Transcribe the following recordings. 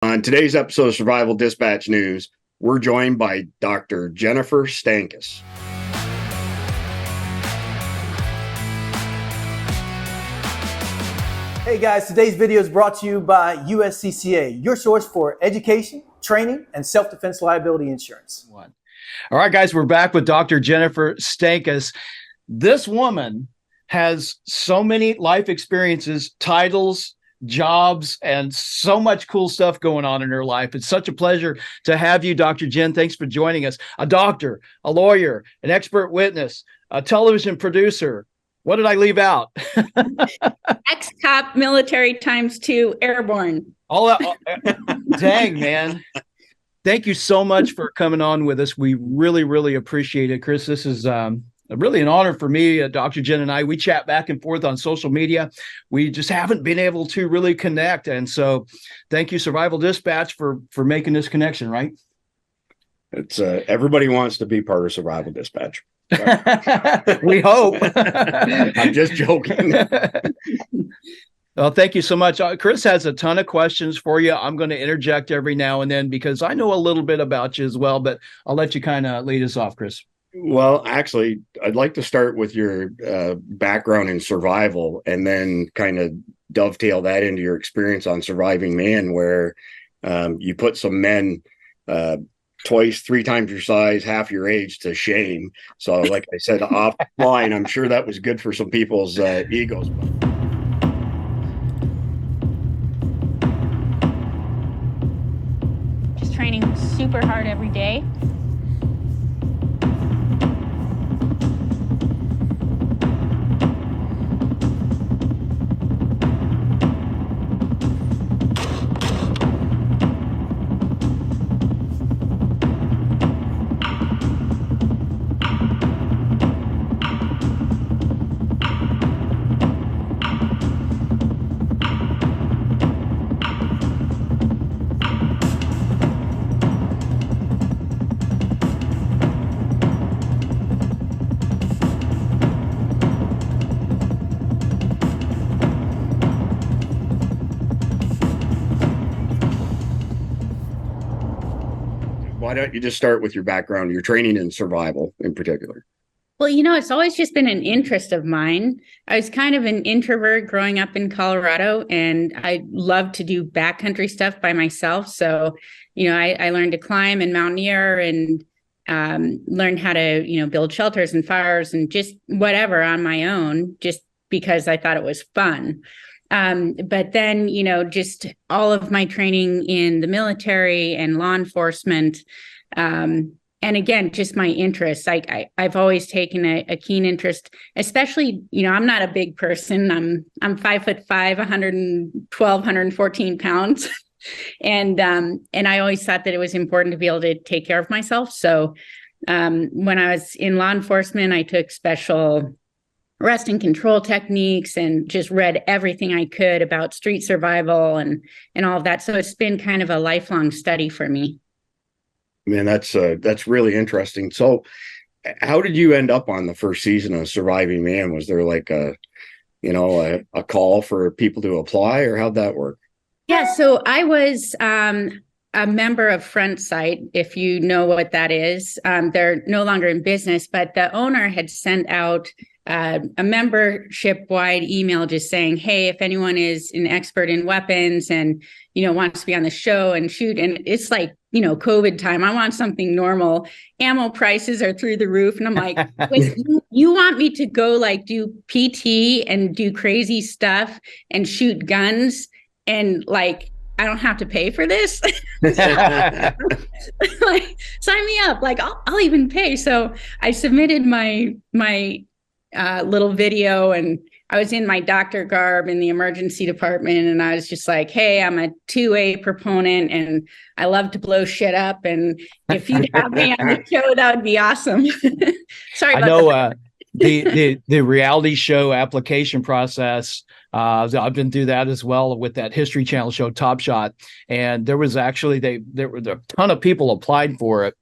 On today's episode of Survival Dispatch News, we're joined by Dr. Jennifer Stankus. Hey guys, today's video is brought to you by USCCA, your source for education, training, and self-defense liability insurance. All right, guys, we're back with Dr. Jennifer Stankus. This woman has so many life experiences, titles, jobs, and so much cool stuff going on in her life. It's such a pleasure to have you, Dr. Jenn. Thanks for joining us. A doctor, a lawyer, an expert witness, a television producer. What did I leave out? Ex-cop, military ×2, airborne. All that. Dang, man. Thank you so much for coming on with us. We really, really appreciate it, Chris. This is really an honor for me. Dr. Jenn and I, we chat back and forth on social media. We just haven't been able to really connect. And so thank you, Survival Dispatch, for making this connection, right? It's everybody wants to be part of Survival Dispatch. We hope. I'm just joking. Well, thank you so much. Chris has a ton of questions for you. I'm going to interject every now and then because I know a little bit about you as well, but I'll let you kind of lead us off, Chris. Well, actually, I'd like to start with your background in survival and then kind of dovetail that into your experience on Surviving Man, where you put some men twice, 3 times your size, half your age to shame. So like I said, offline, I'm sure that was good for some people's egos. Just training super hard every day. Why don't you just start with your background, your training in survival in particular? Well, it's always just been an interest of mine. I was kind of an introvert growing up in Colorado, and I loved to do backcountry stuff by myself. So, I learned to climb and mountaineer and learned how to, build shelters and fires and just whatever on my own, just because I thought it was fun. But then, just all of my training in the military and law enforcement, and again, just my interests. I've always taken a keen interest, especially, I'm not a big person. I'm 5'5", 112, 114 pounds. And I always thought that it was important to be able to take care of myself. So, when I was in law enforcement, I took special arrest and control techniques and just read everything I could about street survival and all of that. So it's been kind of a lifelong study for me. Man, that's really interesting. So how did you end up on the first season of Surviving Man? Was there like a call for people to apply, or how'd that work? Yeah, so I was a member of Front Sight, if you know what that is. They're no longer in business, but the owner had sent out a membership-wide email just saying, hey, if anyone is an expert in weapons and, wants to be on the show and shoot, and it's like, COVID time, I want something normal. Ammo prices are through the roof. And I'm like, wait, you want me to go like do PT and do crazy stuff and shoot guns and like, I don't have to pay for this? Like, sign me up. Like, I'll even pay. So I submitted my little video, and I was in my doctor garb in the emergency department, and I was just like, hey, I'm a 2A proponent and I love to blow shit up, and if you'd have me on the show, that would be awesome. Sorry about that. the reality show application process, I've been through that as well with that History Channel show Top Shot, and there was actually there were a ton of people applied for it.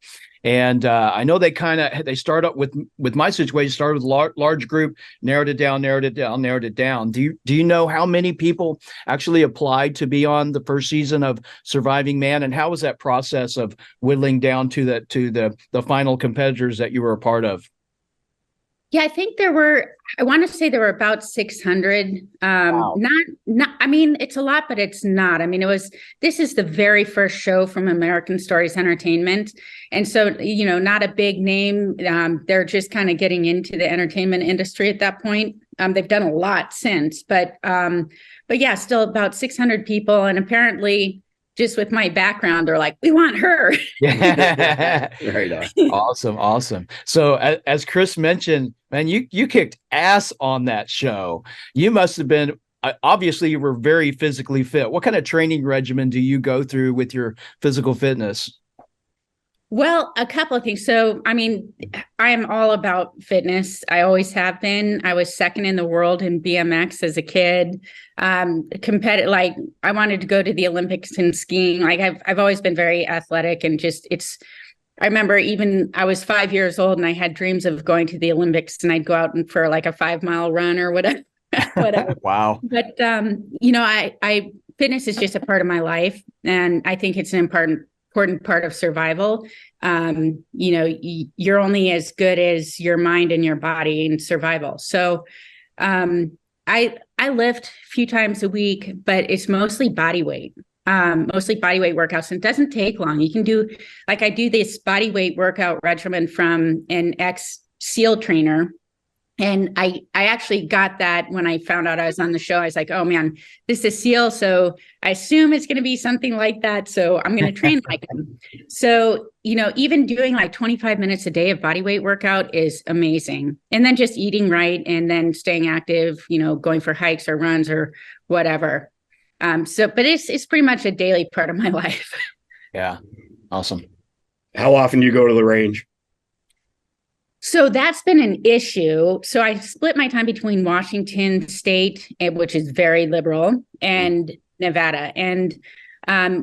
And I know they start up with my situation, started with large group, narrowed it down. Do you know how many people actually applied to be on the first season of Surviving Man, and how was that process of whittling down to the final competitors that you were a part of? Yeah, I think I want to say there were about 600. Wow. I mean, it's a lot, but it's not. I mean, this is the very first show from American Stories Entertainment. And so, not a big name. They're just kind of getting into the entertainment industry at that point. They've done a lot since, but yeah, still about 600 people. And apparently, just with my background, they're like, we want her. Yeah. Right on. Awesome. So as Chris mentioned, man, you kicked ass on that show. You must have been, obviously you were very physically fit. What kind of training regimen do you go through with your physical fitness? Well, a couple of things. So, I mean, I am all about fitness. I always have been. I was second in the world in BMX as a kid. Competitive, like I wanted to go to the Olympics in skiing. Like I've always been very athletic, and I remember even I was 5 years old and I had dreams of going to the Olympics, and I'd go out for like a 5-mile run or whatever. Wow. But I fitness is just a part of my life, and I think it's an important part of survival. You're only as good as your mind and your body in survival. So I lift a few times a week, but it's mostly body weight workouts. And it doesn't take long. You can do, like I do this body weight workout regimen from an ex-SEAL trainer. And I actually got that when I found out I was on the show. I was like, oh man, this is SEAL. So I assume it's going to be something like that. So I'm going to train like him. So, even doing like 25 minutes a day of body weight workout is amazing. And then just eating right and then staying active, going for hikes or runs or whatever. But it's pretty much a daily part of my life. Yeah. Awesome. How often do you go to the range? So that's been an issue. So I split my time between Washington State, which is very liberal, and Nevada. And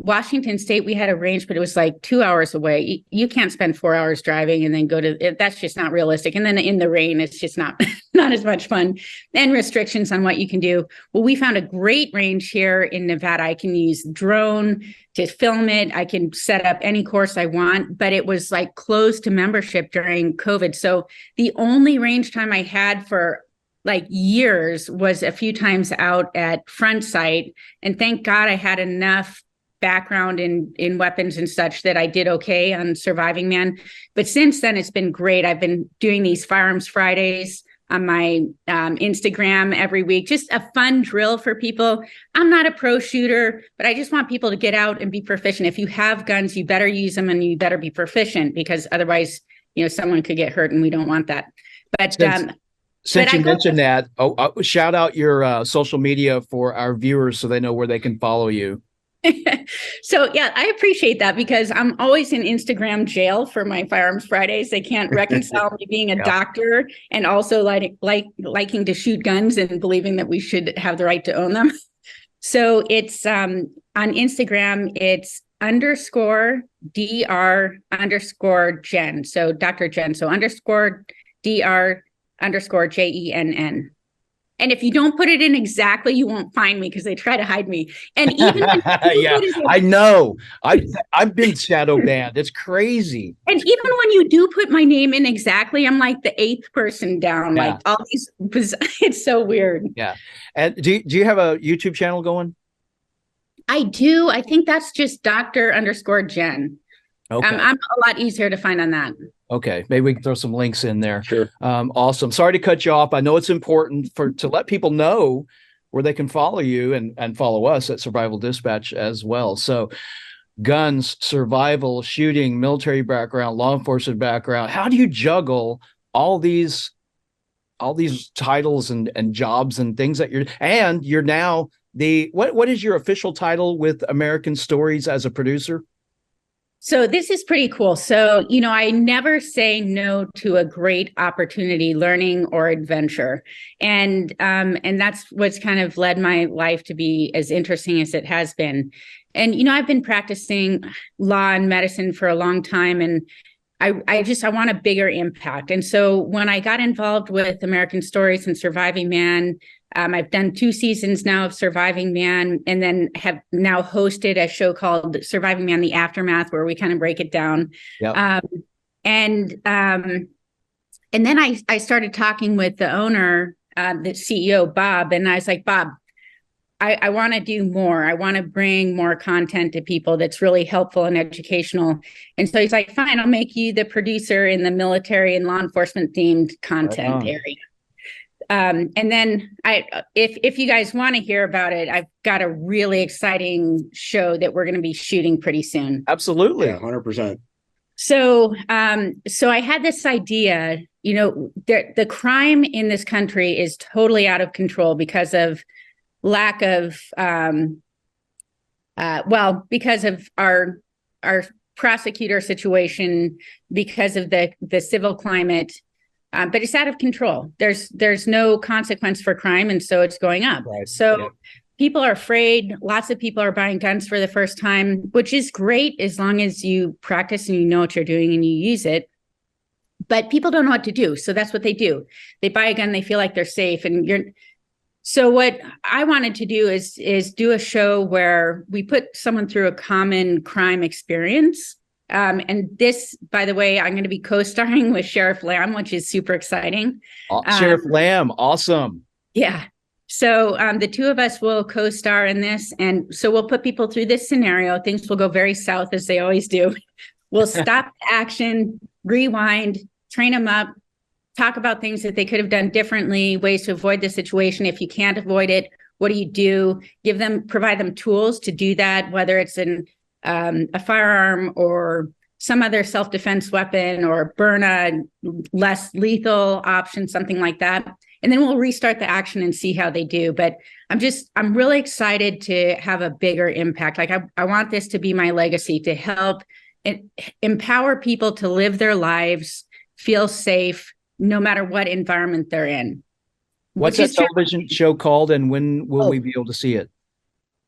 Washington State, we had a range, but it was like 2 hours away. You can't spend 4 hours driving and then go to, that's just not realistic. And then in the rain, it's just not as much fun, and restrictions on what you can do. Well, we found a great range here in Nevada. I can use drone to film it. I can set up any course I want, but it was like closed to membership during COVID. So the only range time I had for like years was a few times out at Front Sight. And thank God I had enough background in weapons and such that I did okay on Surviving Man. But since then, it's been great. I've been doing these Firearms Fridays on my Instagram every week, just a fun drill for people. I'm not a pro shooter, but I just want people to get out and be proficient. If you have guns, you better use them and you better be proficient, because otherwise, someone could get hurt, and we don't want that. But since you mentioned that, shout out your social media for our viewers so they know where they can follow you. So yeah, I appreciate that, because I'm always in Instagram jail for my Firearms Fridays. They can't reconcile me being a doctor and also liking to shoot guns and believing that we should have the right to own them. So it's on Instagram, it's _DR_Jenn. So Dr. Jenn. So _DR_JENN. And if you don't put it in exactly, you won't find me, because they try to hide me. And even yeah, I know. I've been shadow banned. It's crazy. And even when you do put my name in exactly, I'm like the 8th person down. Yeah. Like all these, it's so weird. Yeah. And do you have a YouTube channel going? I do. I think that's just Dr._Jenn. Okay. I'm a lot easier to find on that. Okay, maybe we can throw some links in there. Sure. Awesome. Sorry to cut you off. I know it's important to let people know where they can follow you and follow us at Survival Dispatch as well. So guns, survival, shooting, military background, law enforcement background. How do you juggle all these titles and jobs and things that you're now what is your official title with American Stories as a producer? So this is pretty cool. So, I never say no to a great opportunity, learning or adventure. And that's what's kind of led my life to be as interesting as it has been. And, I've been practicing law and medicine for a long time. And I want a bigger impact. And so when I got involved with American Stories and Surviving Man, I've done 2 seasons now of Surviving Man, and then have now hosted a show called Surviving Man: The Aftermath, where we kind of break it down. Yeah. And then I started talking with the owner, the CEO, Bob, and I was like, Bob, I want to do more. I want to bring more content to people that's really helpful and educational. And so he's like, fine, I'll make you the producer in the military and law enforcement themed content area. And then if you guys want to hear about it, I've got a really exciting show that we're going to be shooting pretty soon. Absolutely. Yeah, 100%. So I had this idea, the crime in this country is totally out of control because of lack of, because of our prosecutor situation, because of the civil climate, but it's out of control. There's no consequence for crime, and so it's going up. Right. So Yeah. People are afraid. Lots of people are buying guns for the first time, which is great as long as you practice and you know what you're doing and you use it. But people don't know what to do, so that's what they do. They buy a gun, they feel like they're safe, and So what I wanted to do is do a show where we put someone through a common crime experience. And this, by the way, I'm going to be co-starring with Sheriff Lamb, which is super exciting. Sheriff Lamb, awesome. Yeah. So the 2 of us will co-star in this. And so we'll put people through this scenario. Things will go very south, as they always do. We'll stop action, rewind, train them up, talk about things that they could have done differently, ways to avoid the situation. If you can't avoid it, what do? Provide them tools to do that, whether it's a firearm or some other self-defense weapon or Byrna, less lethal option, something like that. And then we'll restart the action and see how they do. But I'm really excited to have a bigger impact. Like I want this to be my legacy, to help empower people to live their lives, feel safe, no matter what environment they're in. What's that television show called, and when will we be able to see it?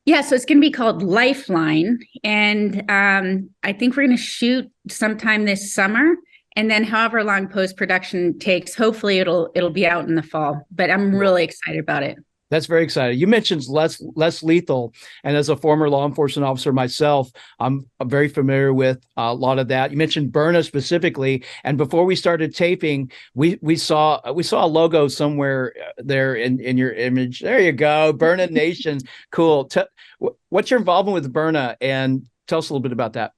Yeah, so it's going to be called Lifeline. And I think we're going to shoot sometime this summer. And then however long post-production takes, hopefully it'll be out in the fall. But I'm really excited about it. That's very exciting. You mentioned less lethal, and as a former law enforcement officer myself, I'm very familiar with a lot of that. You mentioned Byrna specifically, and before we started taping, we saw a logo somewhere there in your image. There you go, Byrna Nation. Cool. What's your involvement with Byrna, and tell us a little bit about that.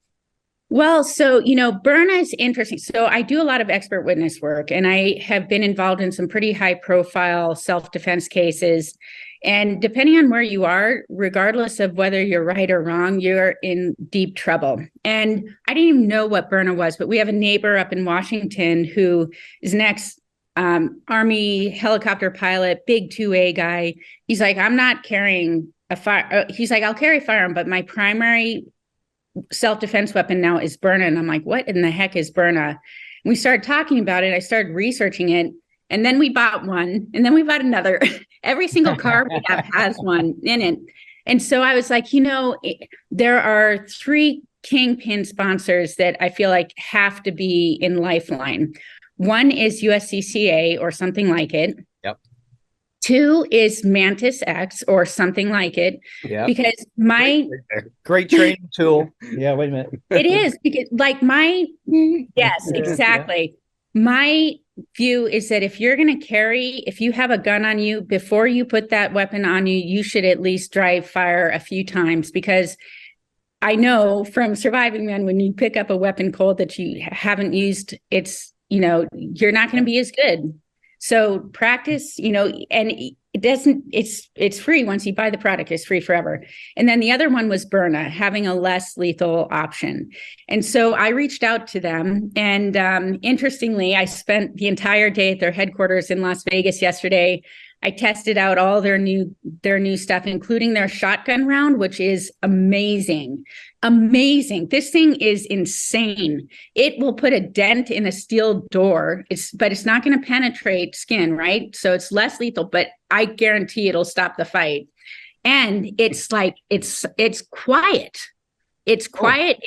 Well, so, Byrna is interesting. So I do a lot of expert witness work, and I have been involved in some pretty high profile self-defense cases. And depending on where you are, regardless of whether you're right or wrong, you're in deep trouble. And I didn't even know what Byrna was, but we have a neighbor up in Washington who is an ex-Army helicopter pilot, big 2A guy. He's like, I'm not carrying a fire. He's like, I'll carry a firearm, but my primary self-defense weapon now is Byrna. And I'm like, what in the heck is Byrna? And we started talking about it. I started researching it. And then we bought one. And then we bought another. Every single car we have has one in it. And so I was like, there are 3 kingpin sponsors that I feel like have to be in Lifeline. One is USCCA or something like it. Yep. 2 is Mantis X or something like it. Yeah. Because great training tool. Yeah, wait a minute. It is because yes, exactly. Yeah. My view is that if you're going to if you have a gun on you, before you put that weapon on you, you should at least dry fire a few times, because I know from Surviving Man, when you pick up a weapon cold that you haven't used, it's, you're not going to be as good. So practice, and it's free. Once you buy the product, it's free forever. And then the other one was Byrna, having a less lethal option. And so I reached out to them, and interestingly, I spent the entire day at their headquarters in Las Vegas yesterday. I tested out all their new stuff, including their shotgun round, which is amazing. Amazing. This thing is insane. It will put a dent in a steel door. But it's not going to penetrate skin, right? So it's less lethal, but I guarantee it'll stop the fight. And it's like, it's quiet. It's quiet.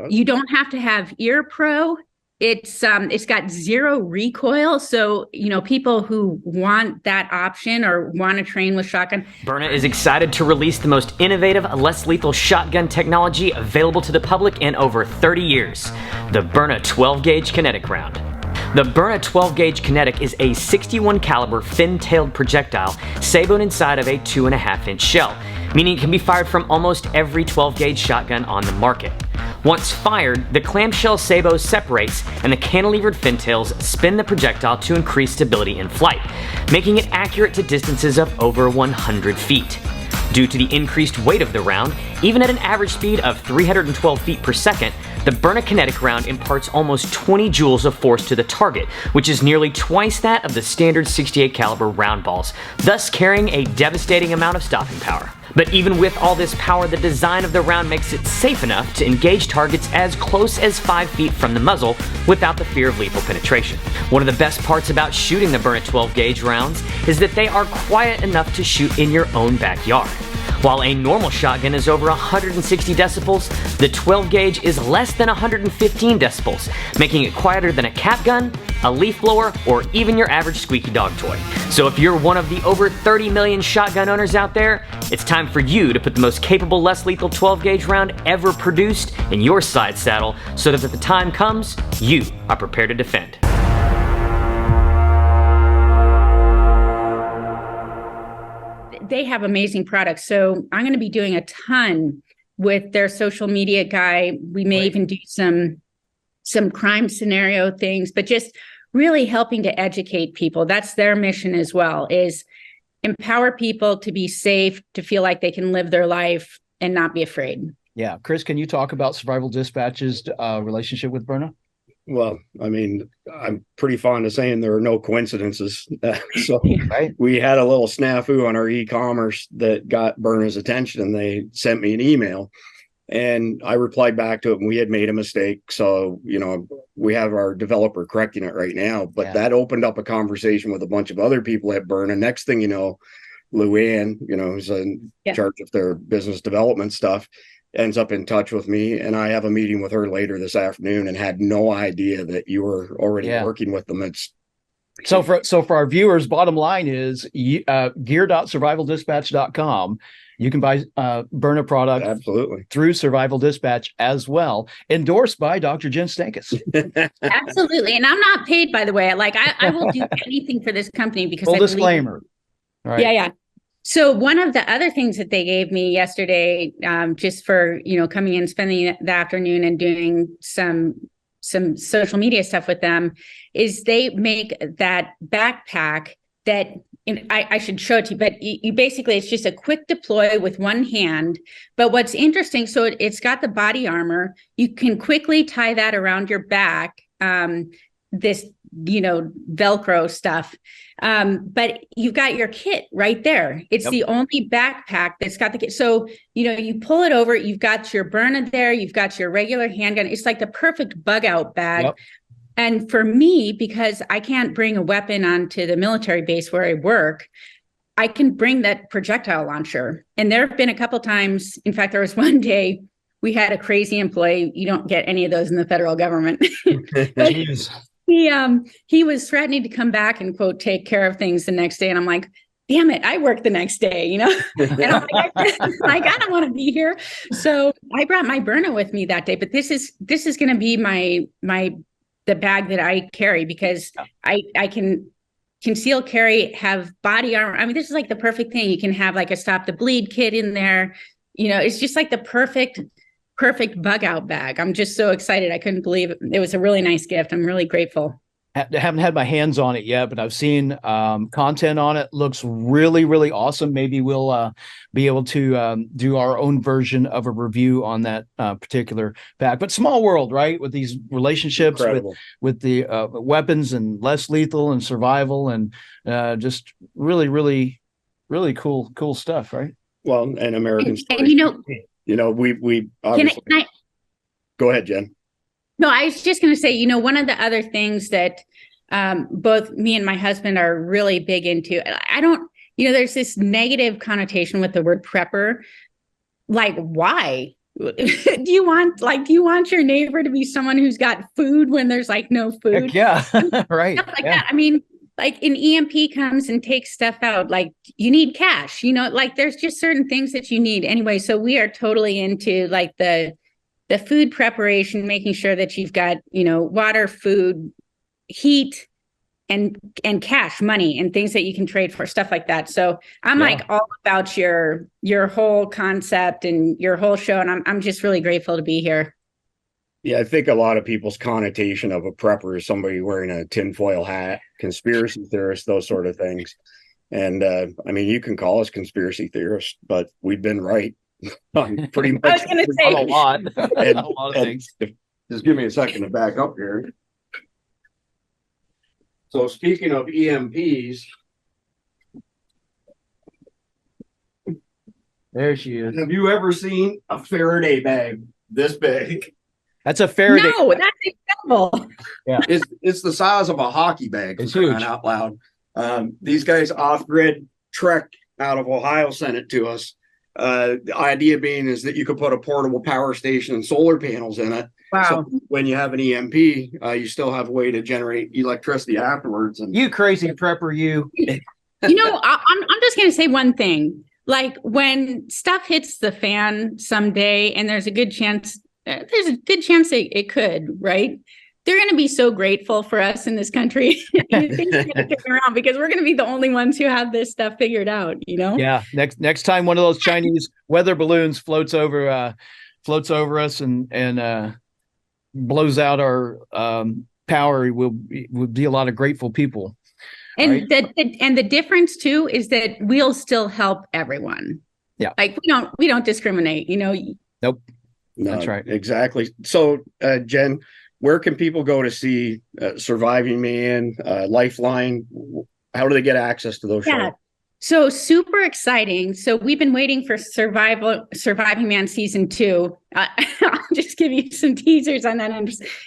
You don't have to have ear pro. It's got zero recoil. So, people who want that option or want to train with shotgun. Byrna is excited to release the most innovative, less lethal shotgun technology available to the public in over 30 years. The Byrna 12-gauge kinetic round. The Byrna 12-gauge kinetic is a 61 caliber fin-tailed projectile sabot inside of a 2.5-inch shell, meaning it can be fired from almost every 12-gauge shotgun on the market. Once fired, the clamshell sabot separates and the cantilevered fin tails spin the projectile to increase stability in flight, making it accurate to distances of over 100 feet. Due to the increased weight of the round, even at an average speed of 312 feet per second, the Byrna kinetic round imparts almost 20 joules of force to the target, which is nearly twice that of the standard 68 caliber round balls, thus carrying a devastating amount of stopping power. But even with all this power, the design of the round makes it safe enough to engage targets as close as 5 feet from the muzzle without the fear of lethal penetration. One of the best parts about shooting the Byrna 12-gauge rounds is that they are quiet enough to shoot in your own backyard. While a normal shotgun is over 160 decibels, the 12-gauge is less than 115 decibels, making it quieter than a cap gun, a leaf blower, or even your average squeaky dog toy. So if you're one of the over 30 million shotgun owners out there, it's time for you to put the most capable, less lethal 12-gauge round ever produced in your side saddle so that if the time comes, you are prepared to defend. They have amazing products. So I'm going to be doing a ton with their social media guy. We may even do some crime scenario things, but just really helping to educate people. That's their mission as well, is empower people to be safe, to feel like they can live their life and not be afraid. Yeah. Chris, can you talk about Survival Dispatch's relationship with Byrna? Well, I mean, I'm pretty fond of saying there are no coincidences. So Right. we had a little snafu on our e-commerce that got Byrna's attention, and they sent me an email, and I replied back to it, and we had made a mistake. So, we have our developer correcting it right now, but that opened up a conversation with a bunch of other people at Byrna. Next thing you know, Luann, who's in charge of their business development stuff, ends up in touch with me, and I have a meeting with her later this afternoon, and had no idea that you were already working with them. It's so for our viewers, bottom line is gear.survivaldispatch.com. You can buy Byrna product absolutely through Survival Dispatch as well, endorsed by Dr. Jenn Stankus. Absolutely. And I'm not paid, by the way. Like I will do anything for this company because full disclaimer. All right. Yeah. So one of the other things that they gave me yesterday, just for, coming in, spending the afternoon and doing some social media stuff with them, is they make that backpack that, and I should show it to you, but you basically, it's just a quick deploy with one hand. But what's interesting, so it's got the body armor. You can quickly tie that around your back, this, Velcro stuff. But you've got your kit right there. It's the only backpack that's got the kit. So, you pull it over, you've got your Byrna there, you've got your regular handgun. It's like the perfect bug out bag. Yep. And for me, because I can't bring a weapon onto the military base where I work, I can bring that projectile launcher. And there have been a couple times, in fact, there was one day we had a crazy employee. You don't get any of those in the federal government. He was threatening to come back and, quote, take care of things the next day. And I'm like, damn it, I work the next day, And I'm like, I don't want to be here. So I brought my Byrna with me that day. But this is going to be the bag that I carry, because I can conceal carry, have body armor. I mean, this is like the perfect thing. You can have like a stop the bleed kit in there. It's just like the perfect bug out bag. I'm just so excited. I couldn't believe it. It was a really nice gift. I'm really grateful. I haven't had my hands on it yet, but I've seen content on it. Looks really, really awesome. Maybe we'll be able to do our own version of a review on that particular bag. But small world, right? With these relationships with the weapons and less lethal and survival, and just really, really, really cool stuff, right? Well, and American stories. And we obviously. Go ahead, Jen. No, I was just going to say, one of the other things that both me and my husband are really big into, there's this negative connotation with the word prepper. Like, why? do you want your neighbor to be someone who's got food when there's like no food? Heck yeah. Right. Stuff like Yeah. that. I mean, like an EMP comes and takes stuff out, like you need cash, like there's just certain things that you need anyway. So we are totally into like the food preparation, making sure that you've got, water, food, heat, and cash, money, and things that you can trade for, stuff like that. So I'm like all about your whole concept and your whole show. And I'm just really grateful to be here. Yeah, I think a lot of people's connotation of a prepper is somebody wearing a tinfoil hat, conspiracy theorist, those sort of things. And I mean, you can call us conspiracy theorists, but we've been right on pretty much. I was going to say a lot. And, a lot of things. Just give me a second to back up here. So speaking of EMPs, There she is. have you ever seen a Faraday bag this big? That's a Faraday. No, that's incredible. It's the size of a hockey bag. It's for crying huge. out loud. These guys off-grid Trek out of Ohio sent it to us. The idea being is that you could put a portable power station and solar panels in it. Wow. So when you have an EMP, you still have a way to generate electricity afterwards. And You crazy prepper, you. I'm just going to say one thing. Like when stuff hits the fan someday, and there's a good chance it could, right? They're going to be so grateful for us in this country. Things are going to turn around because we're going to be the only ones who have this stuff figured out, Yeah. Next time one of those Chinese weather balloons floats over us and blows out our power, we'll be a lot of grateful people. And right? the difference too is that we'll still help everyone. Yeah. Like we don't discriminate, Nope. No, That's right. Exactly. So, Jen, where can people go to see Surviving Man, Lifeline? How do they get access to those shows? So super exciting. So we've been waiting for Surviving Man season 2. I'll just give you some teasers on that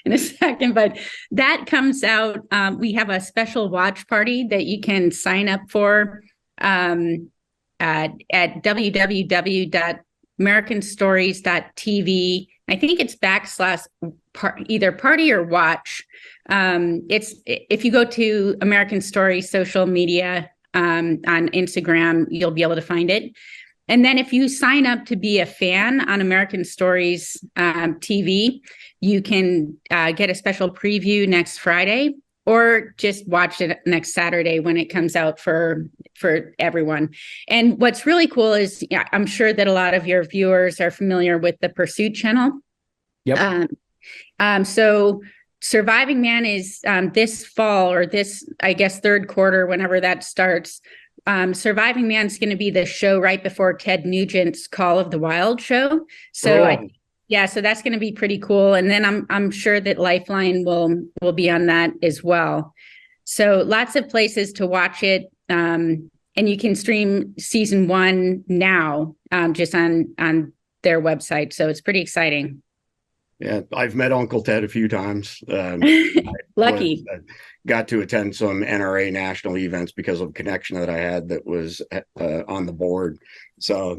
in a second, but that comes out. We have a special watch party that you can sign up for at www.americanstories.tv. I think it's / either party or watch. It's if you go to American Stories social media on Instagram, you'll be able to find it. And then if you sign up to be a fan on American Stories TV, you can get a special preview next Friday, or just watch it next Saturday when it comes out for everyone. And what's really cool is, I'm sure that a lot of your viewers are familiar with the Pursuit channel. Yep. So Surviving Man is this fall, or this, I guess, third quarter, whenever that starts. Surviving Man's going to be the show right before Ted Nugent's Call of the Wild show. So so that's going to be pretty cool. And then I'm sure that Lifeline will be on that as well. So lots of places to watch it. And you can stream season 1 now, just on their website. So it's pretty exciting. Yeah, I've met Uncle Ted a few times. Lucky. Got to attend some NRA national events because of a connection that I had that was on the board. So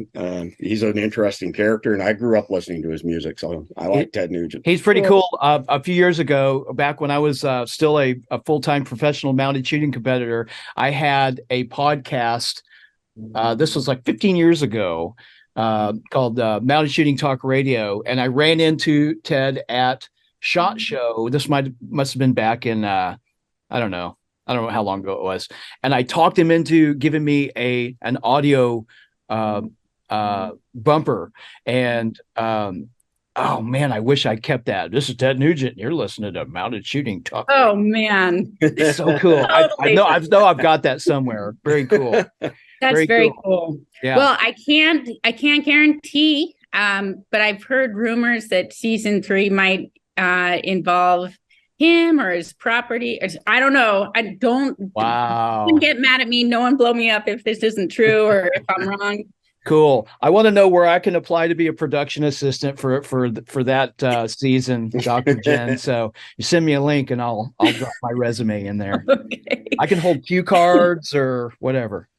he's an interesting character, and I grew up listening to his music. So I like Ted Nugent. He's pretty cool. A few years ago, back when I was still a full-time professional mounted shooting competitor, I had a podcast. This was like 15 years ago, called Mounted Shooting Talk Radio, and I ran into Ted at SHOT Show. This must have been back in I don't know how long ago it was, and I talked him into giving me an audio bumper, and oh man, I wish I kept that. This is Ted Nugent. You're listening to Mounted Shooting Talk. Oh man, it's so cool. I know I've got that somewhere. Very cool. That's very cool. Yeah. Well, I can't guarantee, but I've heard rumors that season 3 might involve him or his property. I don't know. I don't. Wow. Don't get mad at me. No one blow me up if this isn't true or if I'm wrong. Cool. I want to know where I can apply to be a production assistant for that season, Dr. Jenn. So you send me a link and I'll drop my resume in there. Okay. I can hold cue cards or whatever.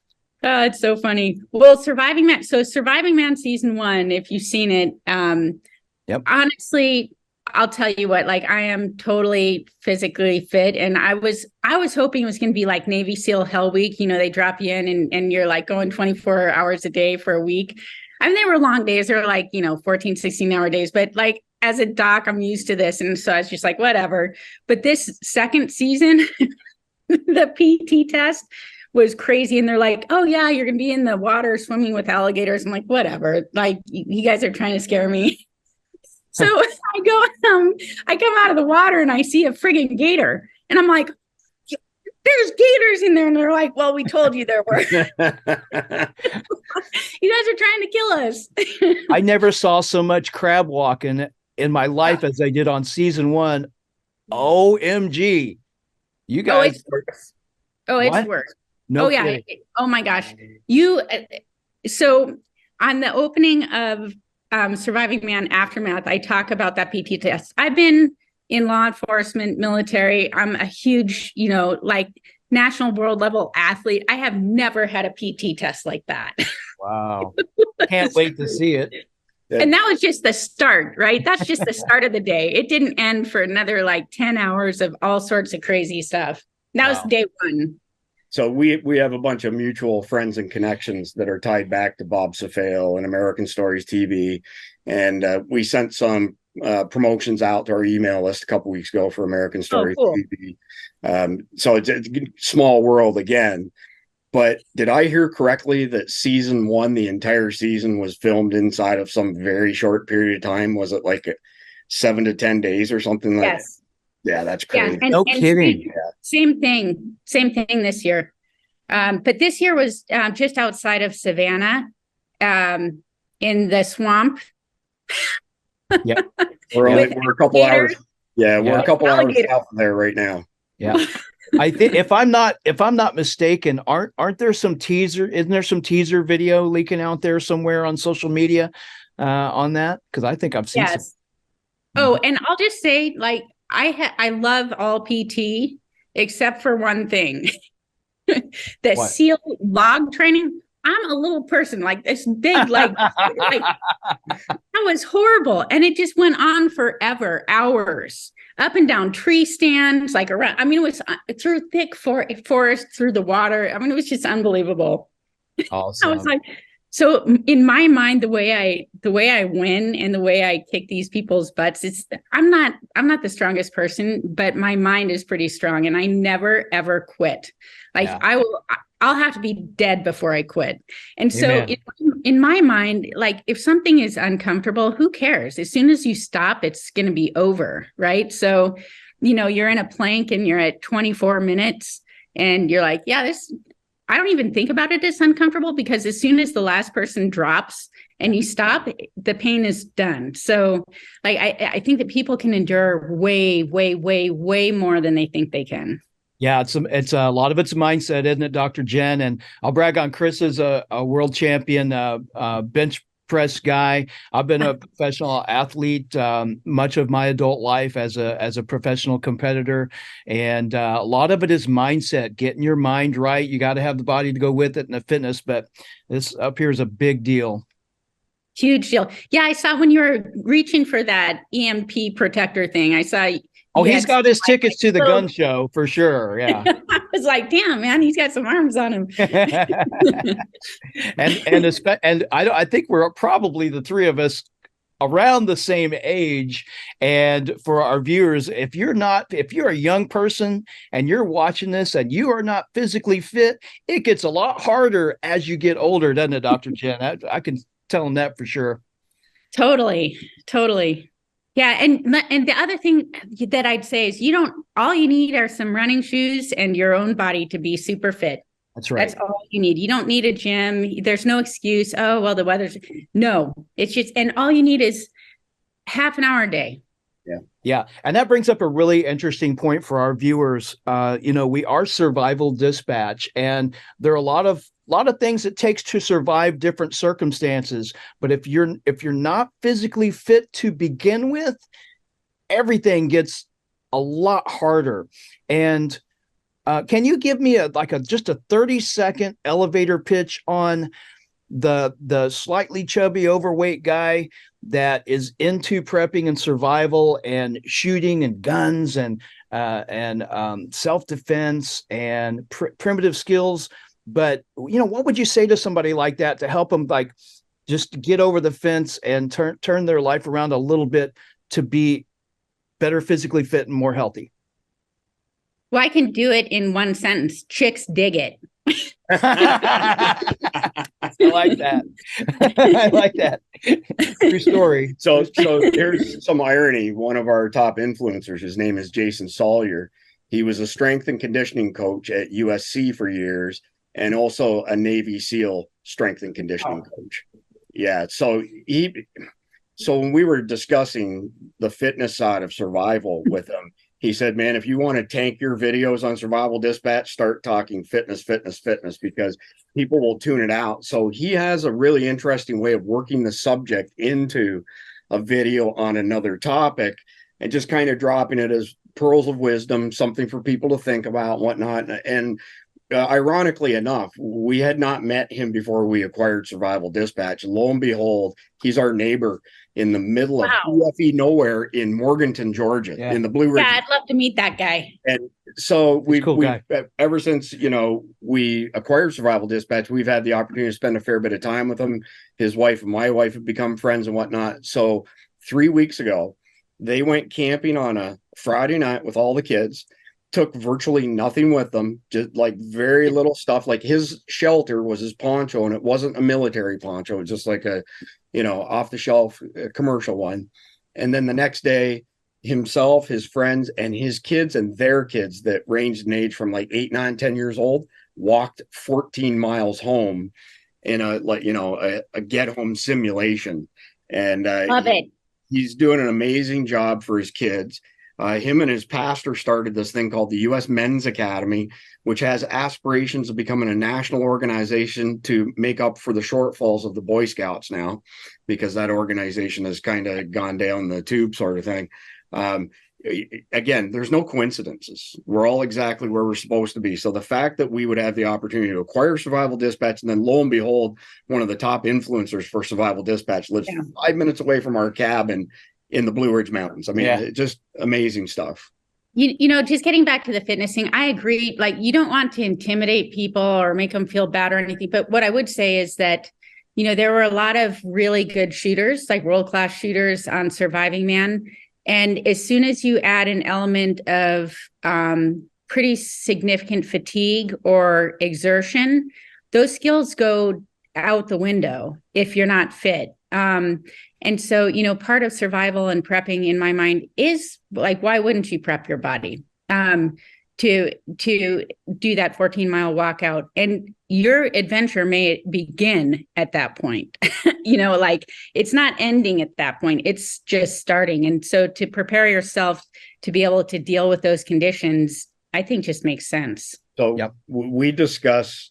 It's so funny. Well, Surviving Man. So Surviving Man season 1, if you've seen it, Yep. honestly, I'll tell you what, like I am totally physically fit. And I was hoping it was going to be like Navy SEAL Hell Week. You know, they drop you in and you're like going 24 hours a day for a week. I mean, they were long days. They were like, 14, 16-hour days. But like as a doc, I'm used to this. And so I was just like, whatever. But this second season, the PT test was crazy. And they're like, oh yeah, you're going to be in the water swimming with alligators. I'm like, whatever. Like you guys are trying to scare me. So I come out of the water and I see a friggin' gator. And I'm like, there's gators in there. And they're like, well, we told you there were. You guys are trying to kill us. I never saw so much crab walking in my life as I did on season 1. OMG. You guys. It's worse. It's What? worse. No yeah. kidding. Oh my gosh. So on the opening of Surviving Man Aftermath, I talk about that PT test. I've been in law enforcement, military. I'm a huge, like national world level athlete. I have never had a PT test like that. Wow. Can't wait to see it. And that was just the start, right? That's just the start of the day. It didn't end for another like 10 hours of all sorts of crazy stuff. That was day 1. So we have a bunch of mutual friends and connections that are tied back to Bob Safale and American Stories TV. And we sent some promotions out to our email list a couple weeks ago for American Stories TV. So it's a small world again. But did I hear correctly that season 1, the entire season was filmed inside of some very short period of time? Was it like 7 to 10 days or something like Yes. that? Yeah, that's crazy. Yeah, No kidding. Same thing this year. But this year was just outside of Savannah, in the swamp. Yeah. We're a couple hours. Yeah, we're a couple hours Alligator. south of there right now. Yeah. I think if I'm not mistaken, aren't there some teaser? Isn't there some teaser video leaking out there somewhere on social media on that? Because I think I've seen some. Oh, and I'll just say, like, I love all PT except for one thing. The What? SEAL log training. I'm a little person, like this big, like that was horrible. And it just went on forever, hours, up and down tree stands, like around. I mean, it was through thick forest, through the water. I mean, it was just unbelievable. Awesome. I was like, so in my mind, the way I win and the way I kick these people's butts, I'm not the strongest person, but my mind is pretty strong, and I never ever quit. Like I'll have to be dead before I quit. And so in my mind, like if something is uncomfortable, who cares? As soon as you stop, it's going to be over, right? So, you're in a plank and you're at 24 minutes and you're like, I don't even think about it as uncomfortable, because as soon as the last person drops and you stop, the pain is done. So like, I think that people can endure way, way, way, way more than they think they can. Yeah, it's a lot of it's mindset, isn't it, Dr. Jenn? And I'll brag on Chris as a world champion bench press guy. I've been a professional athlete much of my adult life as a professional competitor, and a lot of it is mindset, getting your mind right. You got to have the body to go with it and the fitness, but this up here is a big deal. Huge deal. Yeah, I saw when you were reaching for that EMP protector thing, I saw. Oh, he's got his tickets to the gun show for sure. Yeah. I was like, damn, man, he's got some arms on him. and I think we're probably the three of us around the same age. And for our viewers, if you're a young person and you're watching this and you are not physically fit, it gets a lot harder as you get older, doesn't it, Dr. Jenn? I can tell them that for sure. Totally. Yeah. And the other thing that I'd say is all you need are some running shoes and your own body to be super fit. That's right. That's all you need. You don't need a gym. There's no excuse. Oh, well, the weather's no, it's just, and all you need is half an hour a day. Yeah. And that brings up a really interesting point for our viewers. We are survival dispatch, and there are a lot of things it takes to survive different circumstances. But if you're not physically fit to begin with, everything gets a lot harder. And Can you give me just a 30-second elevator pitch on the slightly chubby, overweight guy that is into prepping and survival and shooting and guns and self-defense and primitive skills? But what would you say to somebody like that to help them just get over the fence and turn their life around a little bit to be better physically fit and more healthy? Well, I can do it in one sentence. Chicks dig it. I like that. I like that. True story. So here's some irony. One of our top influencers, his name is Jason Sawyer. He was a strength and conditioning coach at USC for years, and also a Navy SEAL strength and conditioning coach. Yeah. So when we were discussing the fitness side of survival with him, he said, man, if you want to tank your videos on Survival Dispatch, start talking fitness, because people will tune it out. So he has a really interesting way of working the subject into a video on another topic and just kind of dropping it as pearls of wisdom, something for people to think about, whatnot. And ironically enough, we had not met him before we acquired Survival Dispatch. Lo and behold, he's our neighbor in the middle of UFE nowhere in Morganton, Georgia, in the Blue Ridge. Yeah, I'd love to meet that guy. And so we ever since, we acquired Survival Dispatch, we've had the opportunity to spend a fair bit of time with him. His wife and my wife have become friends and whatnot. So 3 weeks ago, they went camping on a Friday night with all the kids, took virtually nothing with them, just very little stuff. Like his shelter was his poncho, and it wasn't a military poncho. It was just like a, off the shelf commercial one. And then the next day, himself, his friends, and his kids and their kids that ranged in age from 8, 9, 10 years old walked 14 miles home in a get home simulation. And love it. He's doing an amazing job for his kids. Him and his pastor started this thing called the U.S. Men's Academy, which has aspirations of becoming a national organization to make up for the shortfalls of the Boy Scouts now, because that organization has kind of gone down the tube sort of thing. Again, there's no coincidences. We're all exactly where we're supposed to be. So the fact that we would have the opportunity to acquire Survival Dispatch, and then lo and behold, one of the top influencers for Survival Dispatch lives 5 minutes away from our cabin in the Blue Ridge Mountains. I mean, just amazing stuff. Just getting back to the fitness thing, I agree. You don't want to intimidate people or make them feel bad or anything. But what I would say is that, there were a lot of really good shooters, world-class shooters on Surviving Man. And as soon as you add an element of pretty significant fatigue or exertion, those skills go out the window if you're not fit. And so, part of survival and prepping in my mind is why wouldn't you prep your body to do that 14-mile walkout? And your adventure may begin at that point. It's not ending at that point. It's just starting. And so to prepare yourself to be able to deal with those conditions, I think just makes sense. So we discuss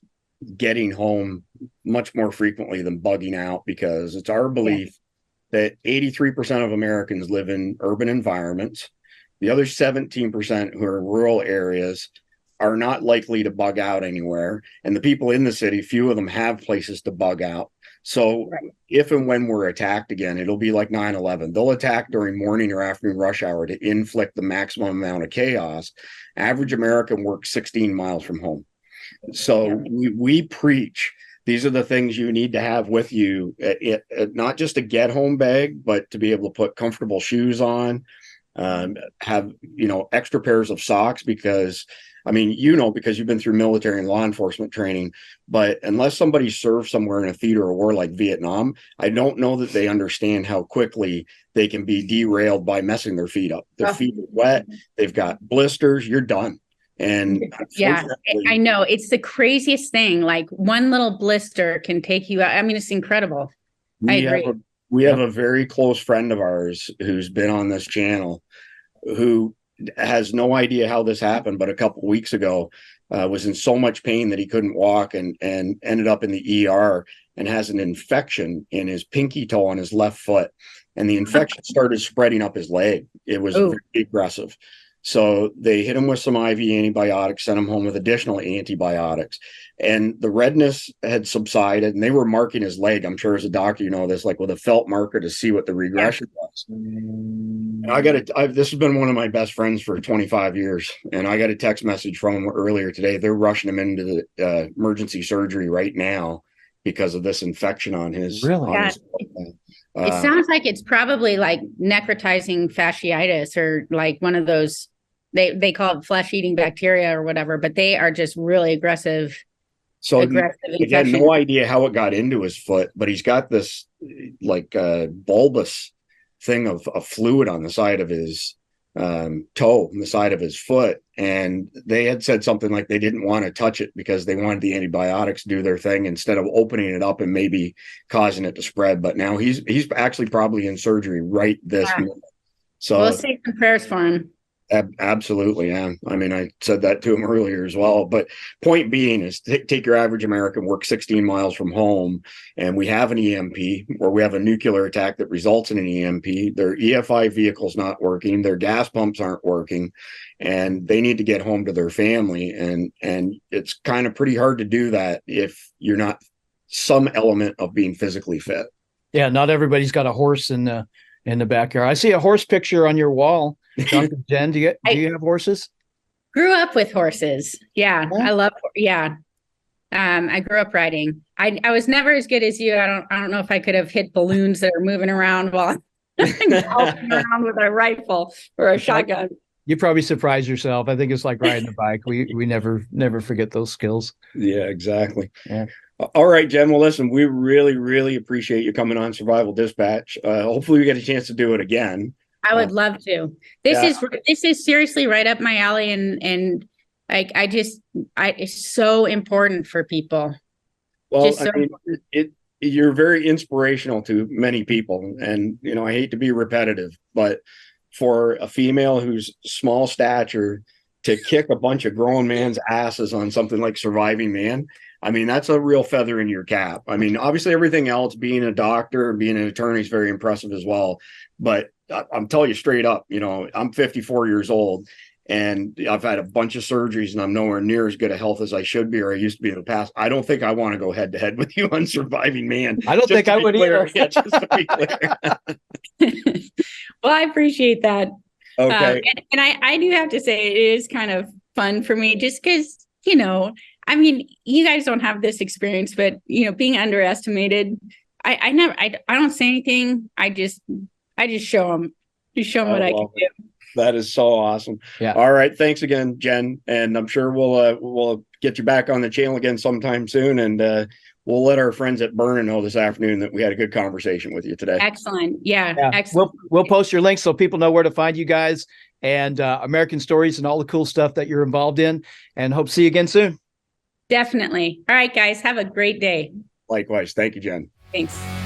getting home much more frequently than bugging out, because it's our belief that 83% of Americans live in urban environments. The other 17% who are in rural areas are not likely to bug out anywhere. And the people in the city, few of them have places to bug out. So if and when we're attacked again, it'll be like 9/11. They'll attack during morning or afternoon rush hour to inflict the maximum amount of chaos. Average American works 16 miles from home. So we preach, these are the things you need to have with you, not just a get home bag, but to be able to put comfortable shoes on, have, extra pairs of socks, because because you've been through military and law enforcement training, but unless somebody served somewhere in a theater of war like Vietnam, I don't know that they understand how quickly they can be derailed by messing their feet up. Their feet are wet. They've got blisters. You're done. And I know, it's the craziest thing. One little blister can take you out. It's incredible. I agree. We have a very close friend of ours who's been on this channel, who has no idea how this happened, but a couple of weeks ago was in so much pain that he couldn't walk, and ended up in the ER, and has an infection in his pinky toe on his left foot. And the infection started spreading up his leg. It was very aggressive. So they hit him with some IV antibiotics, sent him home with additional antibiotics. And the redness had subsided, and they were marking his leg. I'm sure as a doctor, you know this, like with a felt marker to see what the regression was. And this has been one of my best friends for 25 years. And I got a text message from him earlier today. They're rushing him into the emergency surgery right now because of this infection on his. Really? On his, It sounds like it's probably like necrotizing fasciitis, or like one of those, they call it flesh-eating bacteria or whatever, but they are just really aggressive. So aggressive he had no idea how it got into his foot, but he's got this like bulbous thing of fluid on the side of his toe, on the side of his foot. And they had said something like they didn't want to touch it because they wanted the antibiotics to do their thing instead of opening it up and maybe causing it to spread. But now he's actually probably in surgery right this minute. So we'll say some prayers for him. Absolutely. Yeah. I mean, I said that to him earlier as well, but point being is take your average American, work 16 miles from home, and we have an EMP, or we have a nuclear attack that results in an EMP. Their EFI vehicle's not working. Their gas pumps aren't working, and they need to get home to their family. And it's kind of pretty hard to do that if you're not some element of being physically fit. Yeah. Not everybody's got a horse in the backyard. I see a horse picture on your wall. Dr. Jenn, do you have horses? Grew up with horses. Yeah. I love, I grew up riding. I was never as good as you. I don't know if I could have hit balloons that are moving around while walking around with a rifle or a shotgun. You probably surprise yourself. I think it's like riding a bike. We never forget those skills. Yeah, exactly. Yeah. All right, Jen. Well, listen, we really, really appreciate you coming on Survival Dispatch. Hopefully we get a chance to do it again. I would love to. This is seriously right up my alley, and like it's so important for people. Well, you're very inspirational to many people, and you know, I hate to be repetitive, but for a female who's small stature to kick a bunch of grown man's asses on something like Surviving Man, I mean, that's a real feather in your cap. I mean, obviously everything else, being a doctor and being an attorney, is very impressive as well. But I'm telling you straight up, you know, I'm 54 years old and I've had a bunch of surgeries and I'm nowhere near as good a health as I should be, or I used to be in the past. I don't think I want to go head to head with you on Surviving Man. I don't think I would either. Yeah, just to be clear. Well, I appreciate that. Okay. And I do have to say it is kind of fun for me just because, you know, I mean, you guys don't have this experience, but you know, being underestimated, I don't say anything. I just show them what I can do. That is so awesome. Yeah. All right. Thanks again, Jen. And I'm sure we'll get you back on the channel again sometime soon. And we'll let our friends at Byrna know this afternoon that we had a good conversation with you today. Excellent. Yeah. Excellent. We'll post your links so people know where to find you guys and American Stories and all the cool stuff that you're involved in, and hope to see you again soon. Definitely. All right, guys. Have a great day. Likewise. Thank you, Jen. Thanks.